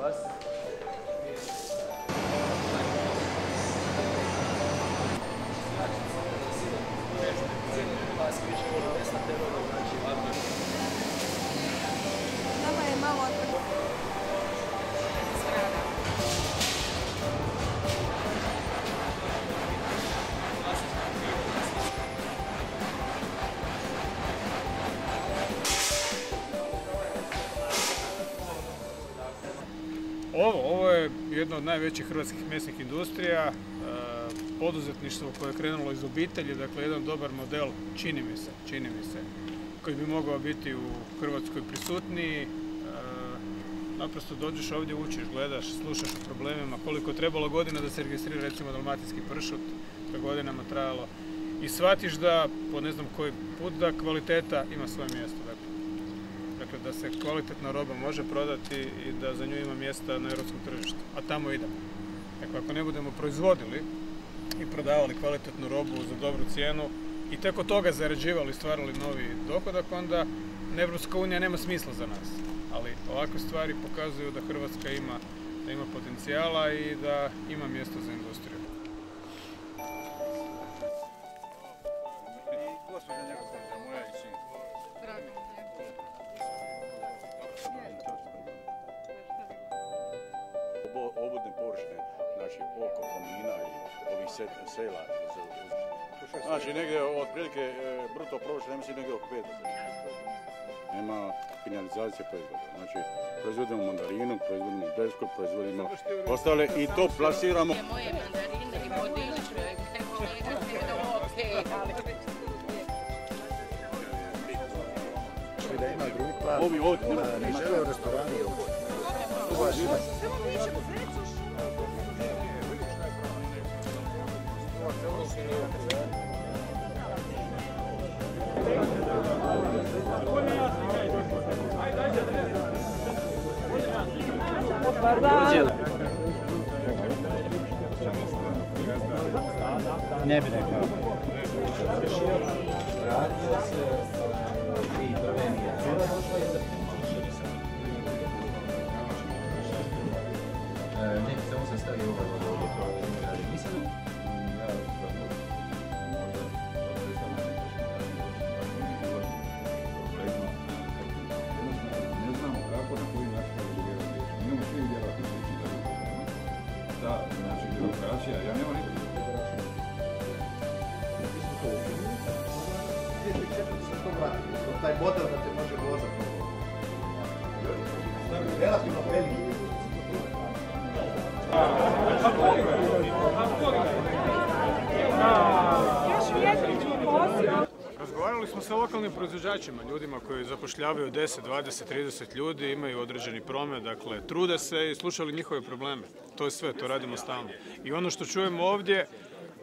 Nama je malo Ovo je jedna od najvećih hrvatskih mesnih industrija, poduzetništvo koje je krenulo iz obitelji, dakle jedan dobar model, čini mi se, koji bi mogao biti u Hrvatskoj prisutniji. Naprosto dođeš ovdje, učiš, gledaš, slušaš o problemima, koliko je trebalo godina da se registrira recimo dalmatinski pršut, to je godinama trajalo, i shvatiš da, po ne znam koji put, da kvaliteta ima svoje mjesto. Dakle, da se kvalitetna roba može prodati i da za nju ima mjesta na europskom tržištu, a tamo idemo. Dakle, ako ne budemo proizvodili i prodavali kvalitetnu robu za dobru cijenu i tek od toga zarađivali i stvarali novi dohodak, onda Europska unija nema smisla za nas. Ali ovakve stvari pokazuju da Hrvatska ima potencijala i da ima mjesto za industriju. Obodne površine, znači oko Plomina i ovih sela. Znači negdje otprilike bruto površine, mislim negdje oko 5. Nema finalizacije proizvoda. Znači proizvodimo mandarinu, proizvodimo desku, proizvodimo ostale i to plasiramo. Moje mandarine i vodiče, da ima grupa, ne žele u restoranu. Ne bi rekao. Ne, samo sam stavio ovdje, nisam. Ne znamo kako, na koji način regulirati. Imamo svi vjerojatno sliči da je ta, znači, birokracija, ja nemam nikakve birokracije. Taj model da te može vozati. Relativno veliki. Razgovarali smo sa lokalnim proizvođačima, ljudima koji zapošljavaju 10, 20, 30 ljudi, imaju određeni promet, dakle trude se i slušali njihove probleme. To je sve, to radimo stalno. I ono što čujemo ovdje,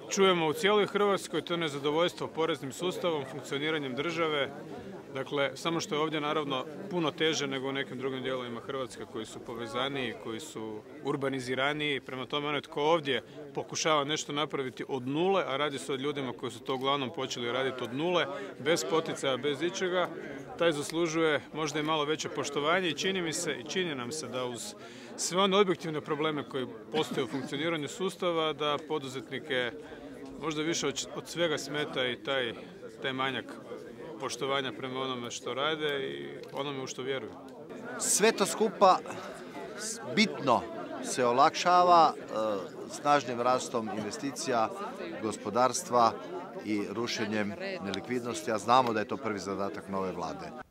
čujemo u cijeloj Hrvatskoj, to je nezadovoljstvo poreznim sustavom, funkcioniranjem države. Dakle, samo što je ovdje naravno puno teže nego u nekim drugim dijelovima Hrvatske koji su povezaniji, koji su urbaniziraniji. Prema tome, onaj tko ovdje pokušava nešto napraviti od nule, a radi se o ljudima koji su to uglavnom počeli raditi od nule, bez poticaja, bez ičega, taj zaslužuje možda i malo veće poštovanje i čini nam se da uz sve one objektivne probleme koji postoje u funkcioniranju sustava, da poduzetnike možda više od svega smeta i taj manjak poštovanja prema onome što rade i onome u što vjeruju. Sve to skupa bitno se olakšava snažnim rastom investicija, gospodarstva i rušenjem nelikvidnosti, a znamo da je to prvi zadatak nove vlade.